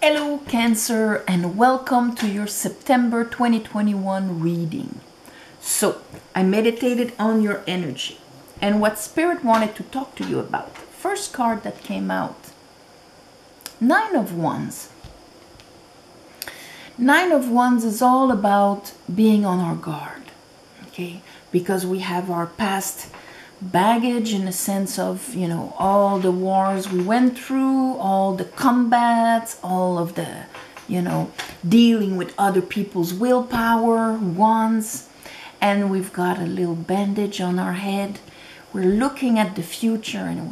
Hello Cancer, and welcome to your September 2021 reading. So I meditated on your energy and what Spirit wanted to talk to you about. First card that came out, Nine of Wands. Nine of Wands is all about being on our guard, okay? Because we have our past baggage in the sense of, all the wars we went through, all the combats, all of the, dealing with other people's willpower, wands, and we've got a little bandage on our head. We're looking at the future and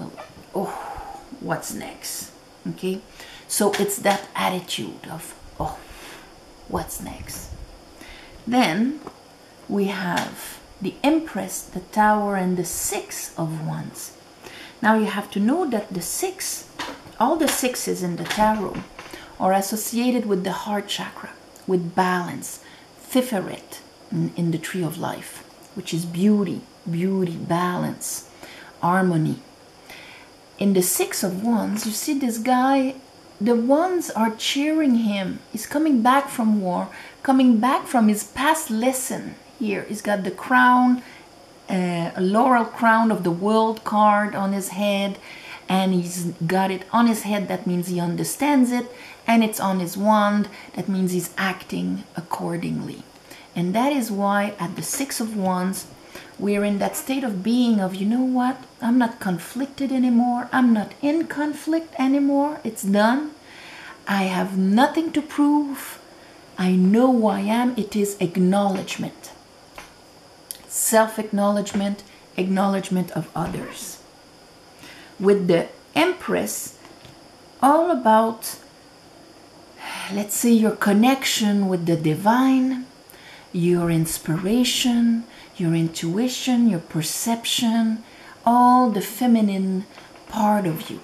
what's next? Okay, so it's that attitude of, what's next? Then we have the Empress, the Tower, and the Six of Wands. Now you have to know that the six, all the sixes in the tarot are associated with the heart chakra, with balance, Fiferet in the Tree of Life, which is beauty, balance, harmony. In the Six of Wands, you see this guy, the wands are cheering him. He's coming back from war, coming back from his past lesson. Here, he's got the crown, a laurel crown of the world card on his head, and he's got it on his head. That means he understands it, and it's on his wand. That means he's acting accordingly. And that is why at the Six of Wands, we're in that state of being of, you know what? I'm not conflicted anymore. I'm not in conflict anymore. It's done. I have nothing to prove. I know who I am. It is acknowledgement. Self-acknowledgement, acknowledgement of others. With the Empress, all about, let's say, your connection with the divine, your inspiration, your intuition, your perception, all the feminine part of you.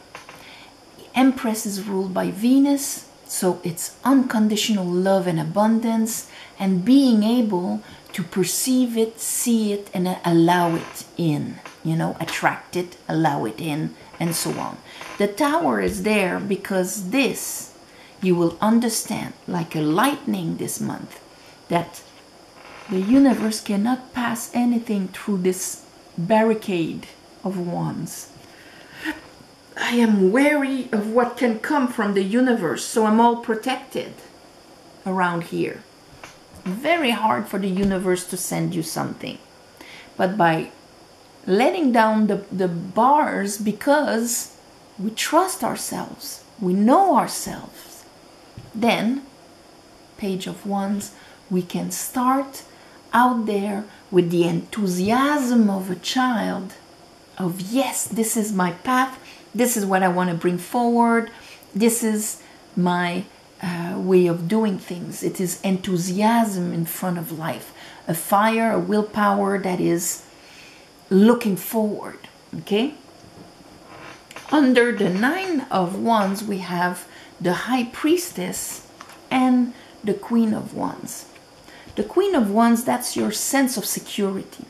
The Empress is ruled by Venus, so it's unconditional love and abundance, and being able to perceive it, see it, and allow it in, attract it, allow it in, and so on. The Tower is there because this, you will understand, like a lightning this month, that the universe cannot pass anything through this barricade of wands. I am wary of what can come from the universe, so I'm all protected around here. Very hard for the universe to send you something. But by letting down the bars, because we trust ourselves, we know ourselves, then, Page of Wands, we can start out there with the enthusiasm of a child, of yes, this is my path, this is what I want to bring forward, this is my way of doing things. It is enthusiasm in front of life, a fire, a willpower that is looking forward, okay? Under the Nine of Wands, we have the High Priestess and the Queen of Wands. The Queen of Wands, that's your sense of security.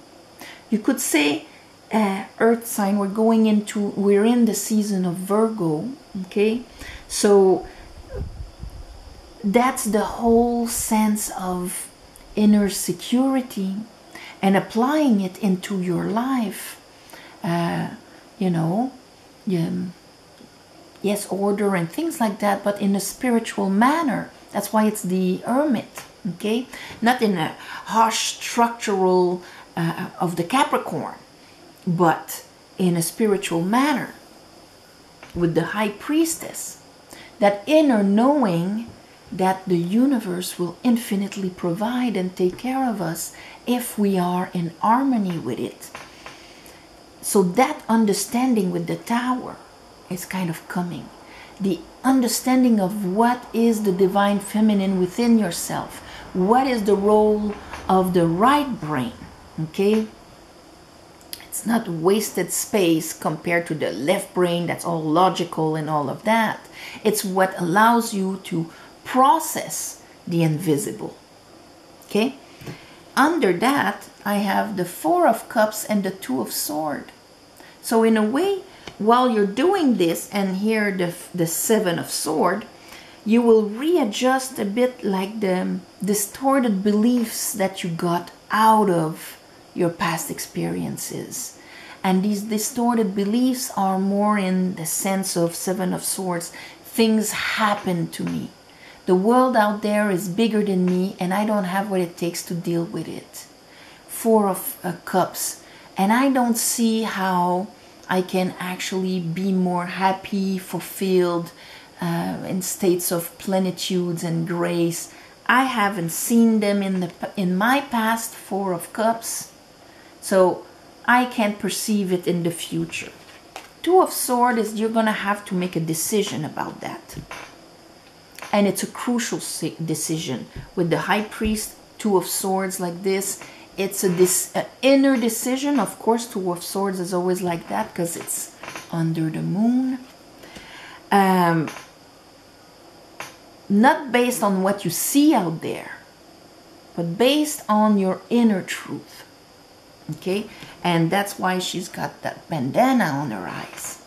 You could say, Earth sign, we're in the season of Virgo, okay? So that's the whole sense of inner security and applying it into your life. Yes, order and things like that, but in a spiritual manner. That's why it's the Hermit, okay? Not in a harsh structural of the Capricorn, but in a spiritual manner with the High Priestess. That inner knowing that the universe will infinitely provide and take care of us if we are in harmony with it. So that understanding with the Tower is kind of coming. The understanding of what is the divine feminine within yourself. What is the role of the right brain, okay? It's not wasted space compared to the left brain that's all logical and all of that. It's what allows you to process the invisible, okay? Under that, I have the Four of Cups and the Two of Swords. So in a way, while you're doing this, and here the Seven of Swords, You will readjust a bit like the distorted beliefs that you got out of your past experiences. And these distorted beliefs are more in the sense of Seven of Swords. Things happen to me. The world out there is bigger than me, and I don't have what it takes to deal with it. Four of Cups. And I don't see how I can actually be more happy, fulfilled, in states of plenitude and grace. I haven't seen them in my past, Four of Cups. So I can't perceive it in the future. Two of Swords is you're going to have to make a decision about that. And it's a crucial decision. With the High Priest, Two of Swords like this, it's an inner decision. Of course, Two of Swords is always like that because it's under the moon. Not based on what you see out there, but based on your inner truth. Okay? And that's why she's got that bandana on her eyes.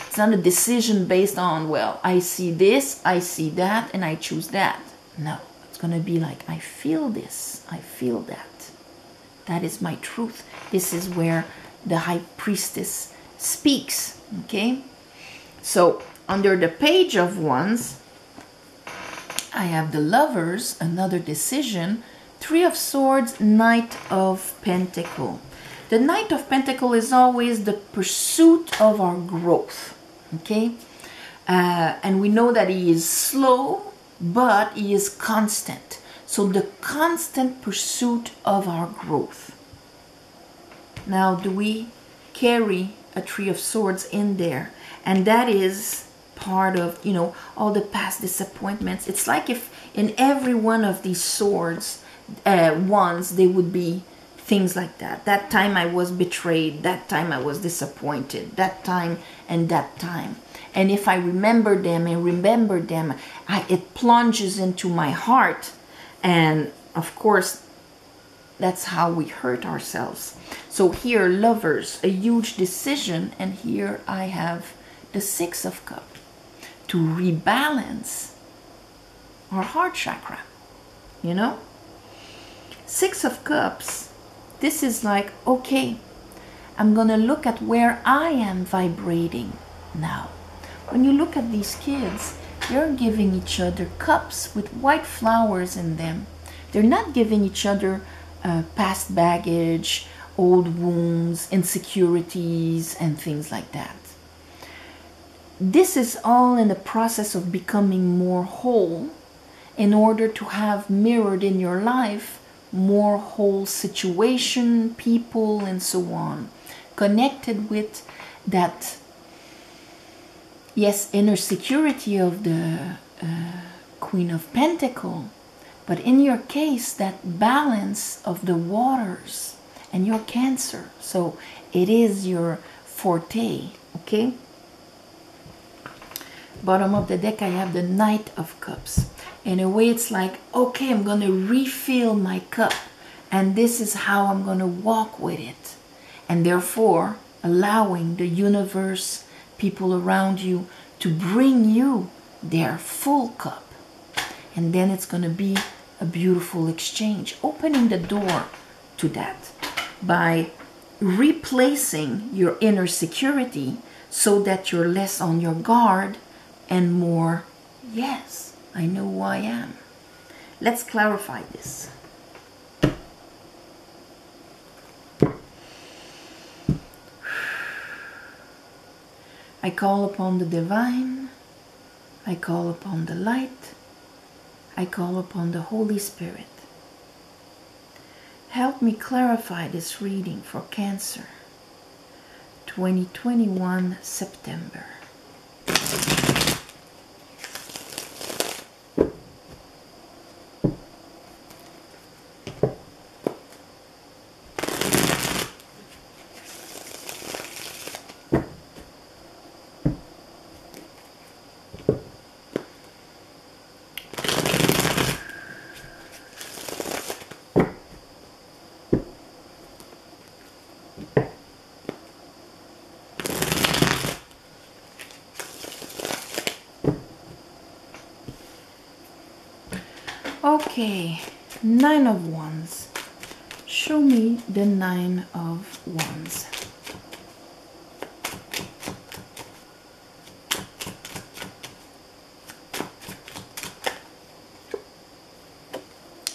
It's not a decision based on, well, I see this, I see that, and I choose that. No, it's going to be like, I feel this, I feel that. That is my truth. This is where the High Priestess speaks. Okay? So, under the Page of Wands, I have the Lovers, another decision. Three of Swords, Knight of Pentacles. The Knight of Pentacles is always the pursuit of our growth. Okay? And we know that he is slow, but he is constant. So the constant pursuit of our growth. Now, do we carry a Three of Swords in there? And that is part of, you know, all the past disappointments. It's like if in every one of these swords, wands, they would be things like that. That time I was betrayed, that time I was disappointed, that time and that time. And if I remember them and remember them, it plunges into my heart. And of course, that's how we hurt ourselves. So here, Lovers, a huge decision. And here I have the Six of Cups. To rebalance our heart chakra, you know? Six of Cups, this is like, okay, I'm gonna look at where I am vibrating now. When you look at these kids, they're giving each other cups with white flowers in them. They're not giving each other past baggage, old wounds, insecurities, and things like that. This is all in the process of becoming more whole in order to have mirrored in your life more whole situation, people, and so on. Connected with that, yes, inner security of the Queen of Pentacles. But in your case, that balance of the waters and your Cancer. So it is your forte, okay? Bottom of the deck, I have the Knight of Cups. In a way, it's like, okay, I'm going to refill my cup. And this is how I'm going to walk with it. And therefore, allowing the universe, people around you, to bring you their full cup. And then it's going to be a beautiful exchange. Opening the door to that by replacing your inner security so that you're less on your guard and more, yes, I know who I am. Let's clarify this. I call upon the divine. I call upon the light. I call upon the Holy Spirit. Help me clarify this reading for Cancer, 2021 September. Okay, Nine of Wands. Show me the Nine of Wands.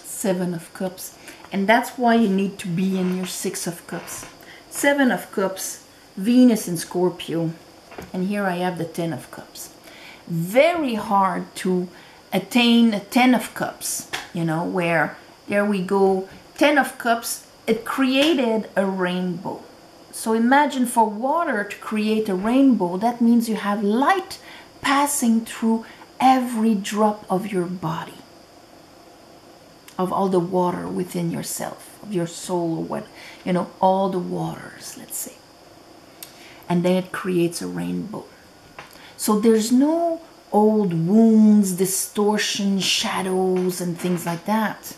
Seven of Cups. And that's why you need to be in your Six of Cups. Seven of Cups, Venus in Scorpio. And here I have the Ten of Cups. Very hard to attain a Ten of Cups, you know, where, there we go, Ten of Cups, it created a rainbow. So imagine for water to create a rainbow, that means you have light passing through every drop of your body, of all the water within yourself, of your soul, or what, you know, all the waters, let's say. And then it creates a rainbow. So there's no old wounds, distortion, shadows, and things like that.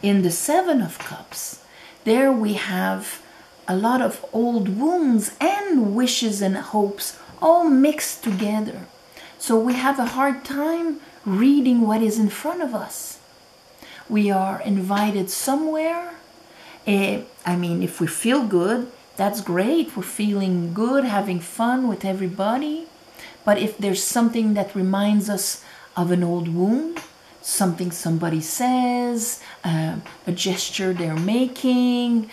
In the Seven of Cups, there we have a lot of old wounds and wishes and hopes all mixed together. So we have a hard time reading what is in front of us. We are invited somewhere. I mean, if we feel good, that's great. We're feeling good, having fun with everybody. But if there's something that reminds us of an old wound, something somebody says, a gesture they're making,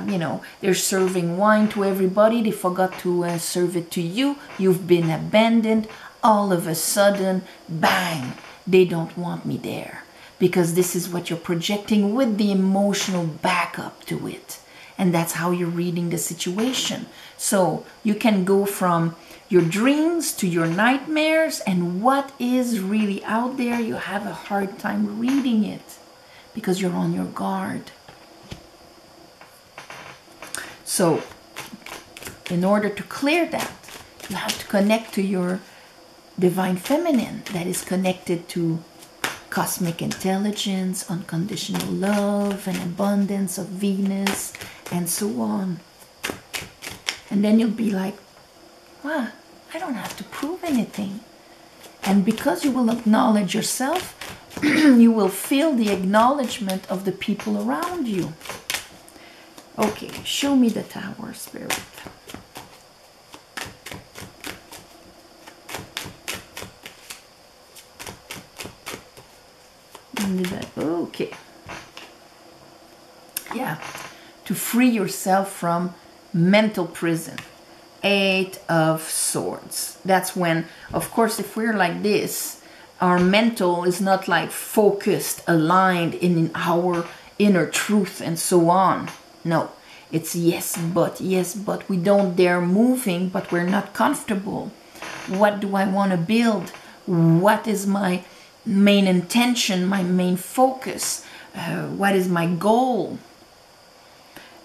you know, they're serving wine to everybody, they forgot to serve it to you, you've been abandoned, all of a sudden, bang, they don't want me there. Because this is what you're projecting with the emotional backup to it. And that's how you're reading the situation. So you can go from your dreams to your nightmares, and what is really out there, you have a hard time reading it because you're on your guard. So in order to clear that, you have to connect to your divine feminine that is connected to cosmic intelligence, unconditional love, and abundance of Venus, and so on. And then you'll be like, wow, I don't have to prove anything. And because you will acknowledge yourself, you will feel the acknowledgement of the people around you. Okay, show me the Tower, Spirit. Okay. Yeah, to free yourself from mental prison. Eight of Swords. That's when, of course, if we're like this, our mental is not like focused, aligned in our inner truth and so on. No, it's yes, but we don't dare moving, but we're not comfortable. What do I want to build? What is my main intention, my main focus? What is my goal?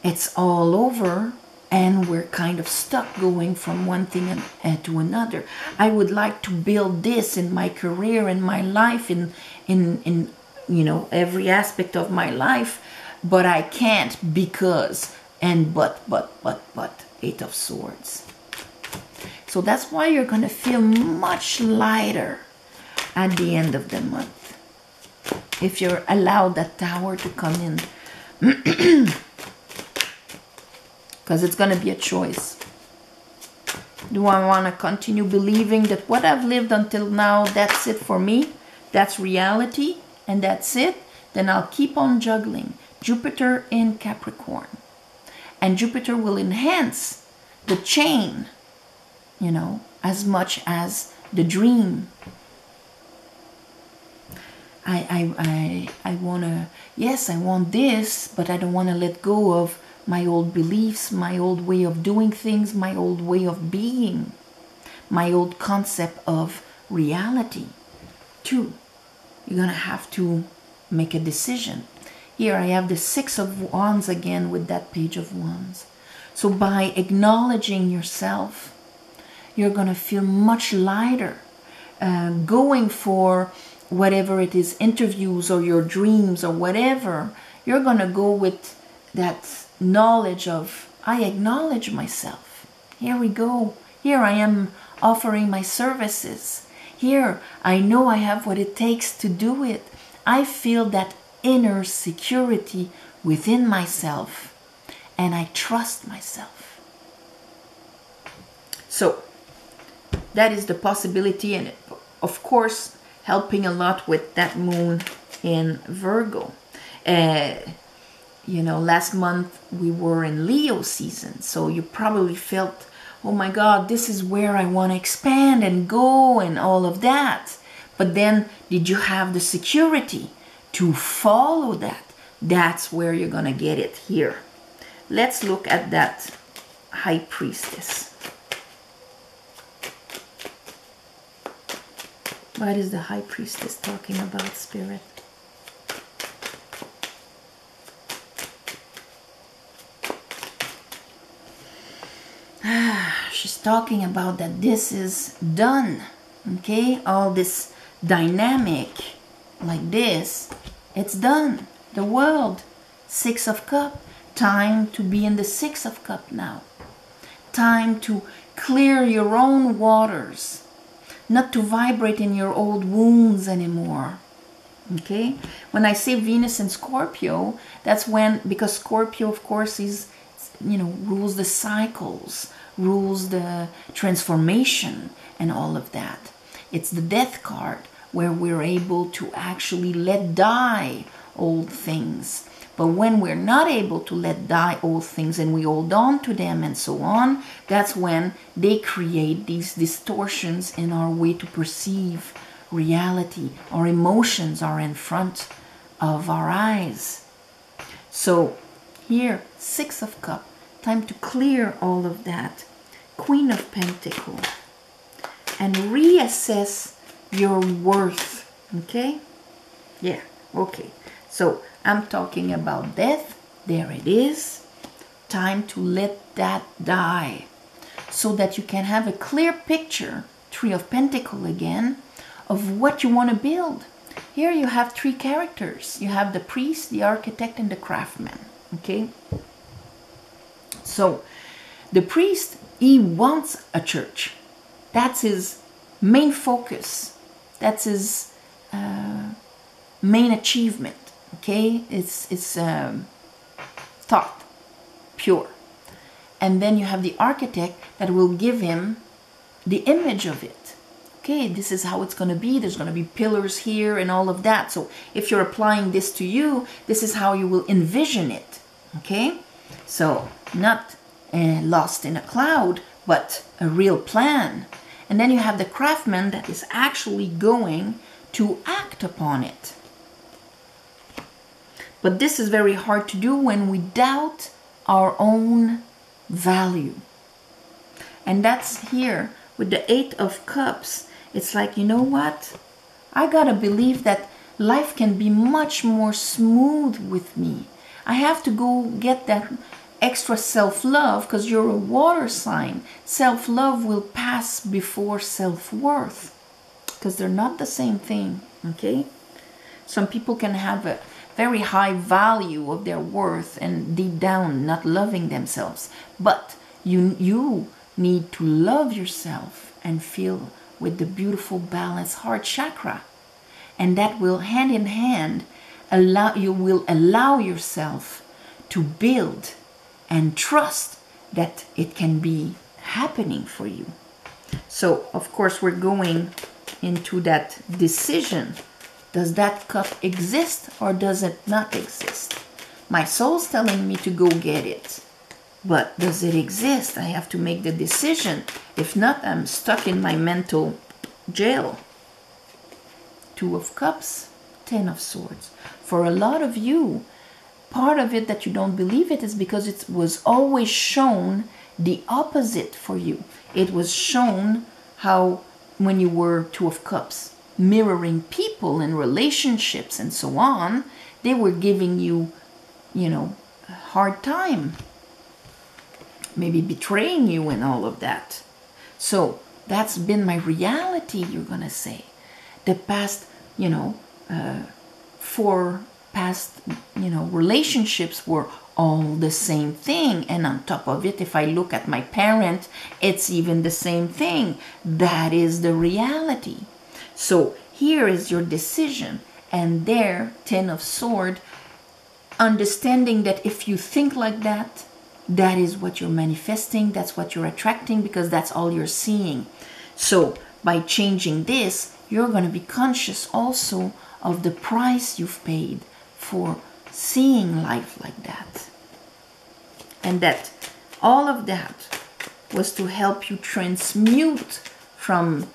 It's all over, and we're kind of stuck going from one thing to another. I would like to build this in my career, in my life, in you know, every aspect of my life, but I can't because, and but, Eight of Swords. So that's why you're going to feel much lighter at the end of the month, if you're allowed that Tower to come in. Because it's going to be a choice. Do I want to continue believing that what I've lived until now, that's it for me, that's reality, and that's it? Then I'll keep on juggling. Jupiter in Capricorn. And Jupiter will enhance the chain, you know, as much as the dream. I want to, yes, I want this, but I don't want to let go of my old beliefs, my old way of doing things, my old way of being, my old concept of reality. Two, you're going to have to make a decision. Here I have the Six of Wands again with that Page of Wands. So by acknowledging yourself, you're going to feel much lighter. Going for whatever it is, interviews or your dreams or whatever, you're going to go with that knowledge of, I acknowledge myself. Here we go. Here I am offering my services. Here I know I have what it takes to do it. I feel that inner security within myself, and I trust myself. So that is the possibility, and of course helping a lot with that moon in Virgo. You know, last month we were in Leo season, so you probably felt, oh my God, this is where I want to expand and go and all of that. But then did you have the security to follow that? That's where you're going to get it here. Let's look at that High Priestess. What is the High Priestess talking about, Spirit? She's talking about that this is done. Okay, all this dynamic like this, it's done. The world, Six of Cups, time to be in the Six of Cups now. Time to clear your own waters, not to vibrate in your old wounds anymore. Okay, when I say Venus in Scorpio, that's when, because Scorpio of course is, you know, rules the cycles, rules the transformation and all of that. It's the Death card, where we're able to actually let die old things. But when we're not able to let die old things and we hold on to them and so on, that's when they create these distortions in our way to perceive reality. Our emotions are in front of our eyes. So here, Six of Cups, time to clear all of that. Queen of Pentacles, and reassess your worth. Okay? Yeah, okay. So I'm talking about death. There it is. Time to let that die, so that you can have a clear picture, Three of Pentacles again, of what you want to build. Here you have three characters. You have the priest, the architect, and the craftsman. Okay? So the priest, he wants a church. That's his main focus. That's his main achievement. Okay, it's thought, pure. And then you have the architect that will give him the image of it. Okay, this is how it's going to be. There's going to be pillars here and all of that. So if you're applying this to you, this is how you will envision it. Okay, so not lost in a cloud, but a real plan. And then you have the craftsman that is actually going to act upon it. But this is very hard to do when we doubt our own value. And that's here with the Eight of Cups. It's like, you know what? I gotta believe that life can be much more smooth with me. I have to go get that extra self-love, because you're a water sign. Self-love will pass before self-worth, because they're not the same thing. Okay? Some people can have a very high value of their worth and deep down not loving themselves. But you need to love yourself and feel with the beautiful balanced heart chakra. And that will hand in hand you will allow yourself to build and trust that it can be happening for you. So, of course, we're going into that decision. Does that cup exist or does it not exist? My soul's telling me to go get it. But does it exist? I have to make the decision. If not, I'm stuck in my mental jail. Two of Cups, Ten of Swords. For a lot of you, part of it that you don't believe it is because it was always shown the opposite for you. It was shown how, when you were Two of Cups, mirroring people in relationships and so on, they were giving you, you know, a hard time. Maybe betraying you and all of that. So that's been my reality, you're going to say. The past, you know, 4 past, you know, relationships were all the same thing. And on top of it, if I look at my parent, it's even the same thing. That is the reality. So here is your decision. And there, Ten of Swords, understanding that if you think like that, that is what you're manifesting, that's what you're attracting, because that's all you're seeing. So by changing this, you're going to be conscious also of the price you've paid for seeing life like that. And that all of that was to help you transmute from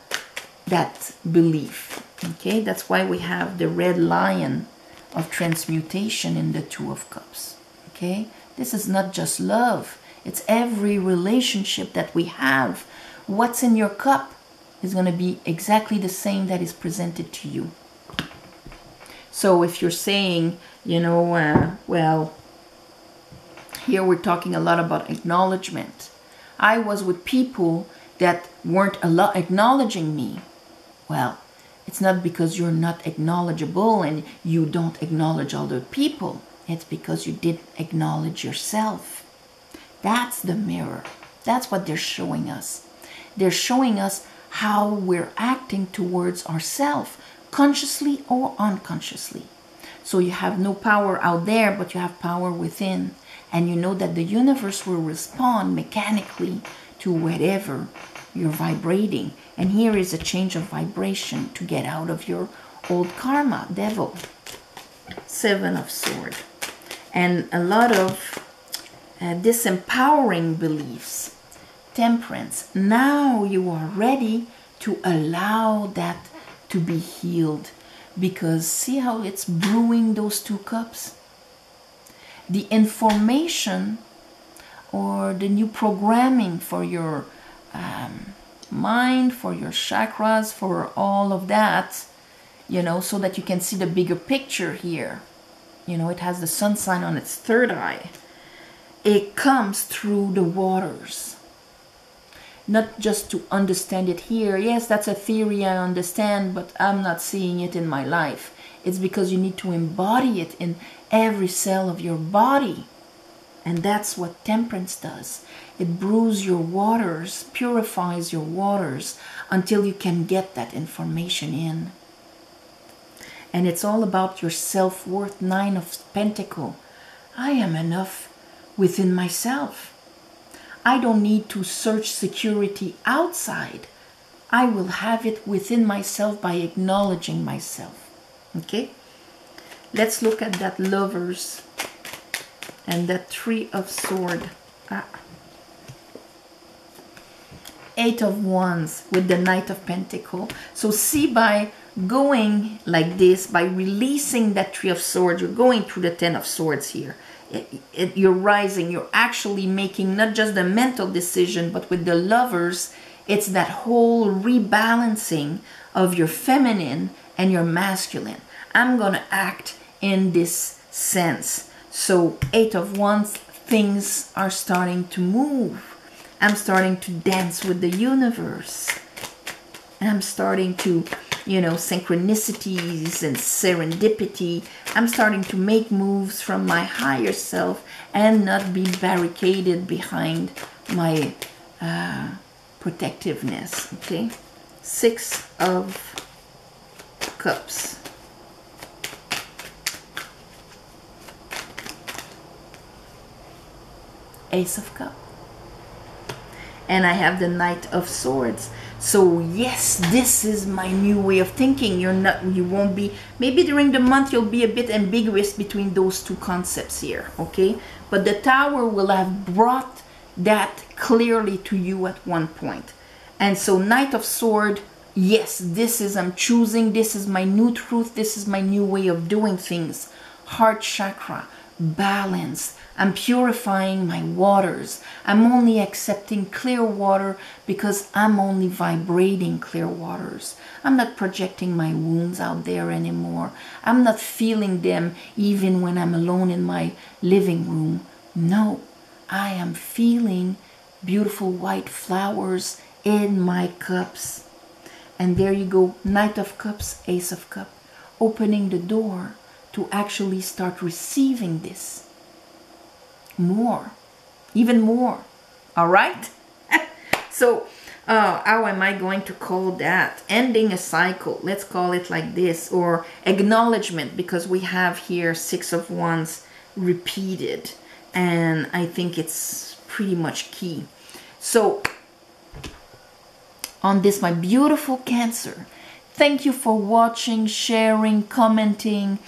that belief. Okay, that's why we have the red lion of transmutation in the Two of Cups. Okay, this is not just love, it's every relationship that we have. What's in your cup is going to be exactly the same that is presented to you. So if you're saying, you know, well, here we're talking a lot about acknowledgement. I was with people that weren't acknowledging me. Well, it's not because you're not acknowledgeable and you don't acknowledge other people. It's because you didn't acknowledge yourself. That's the mirror. That's what they're showing us. They're showing us how we're acting towards ourselves, consciously or unconsciously. So you have no power out there, but you have power within. And you know that the universe will respond mechanically to whatever you're vibrating. And here is a change of vibration to get out of your old karma, devil. Seven of Swords. And a lot of disempowering beliefs. Temperance. Now you are ready to allow that to be healed. Because see how it's brewing those two cups? The information or the new programming for your mind, for your chakras, for all of that, you know, so that you can see the bigger picture here. You know, it has the sun sign on its third eye. It comes through the waters. Not just to understand it here. Yes, that's a theory I understand, but I'm not seeing it in my life. It's because you need to embody it in every cell of your body. And that's what temperance does. It brews your waters, purifies your waters until you can get that information in. And it's all about your self-worth. Nine of Pentacles. I am enough within myself. I don't need to search security outside. I will have it within myself by acknowledging myself. Okay? Let's look at that Lovers and that Three of Swords. Eight of Wands with the Knight of Pentacles. So see, by going like this, by releasing that Three of Swords, you're going through the Ten of Swords here. You're rising. You're actually making not just the mental decision, but with the Lovers, it's that whole rebalancing of your feminine and your masculine. I'm going to act in this sense. So Eight of Wands, things are starting to move. I'm starting to dance with the universe. And I'm starting to, you know, synchronicities and serendipity. I'm starting to make moves from my higher self and not be barricaded behind my protectiveness. Okay? Six of Cups. Ace of Cups. And I have the Knight of Swords. So yes, this is my new way of thinking. You won't be, maybe during the month you'll be a bit ambiguous between those two concepts here, okay? But the Tower will have brought that clearly to you at one point. And so Knight of Swords, yes, this is, I'm choosing, this is my new truth, this is my new way of doing things. Heart chakra, balance. I'm purifying my waters. I'm only accepting clear water because I'm only vibrating clear waters. I'm not projecting my wounds out there anymore. I'm not feeling them even when I'm alone in my living room. No, I am feeling beautiful white flowers in my cups. And there you go, Knight of Cups, Ace of Cups, opening the door to actually start receiving this. More, even more. All right? So Oh, how am I going to call that? Ending a cycle. Let's call it like this. Or acknowledgement, because we have here 6 of Wands repeated. And I think it's pretty much key. So, on this, my beautiful Cancer, thank you for watching, sharing, commenting.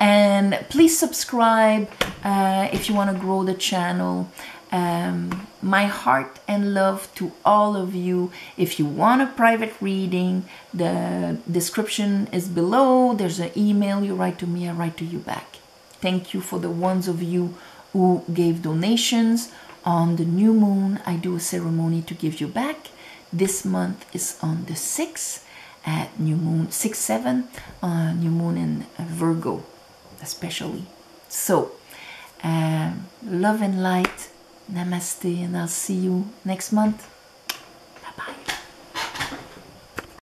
And please subscribe if you want to grow the channel. My heart and love to all of you. If you want a private reading, the description is below. There's an email. You write to me, I write to you back. Thank you for the ones of you who gave donations. On the new moon, I do a ceremony to give you back. This month is on the 6th at new moon, 6-7, new moon in Virgo especially. So, love and light. Namaste, and I'll see you next month.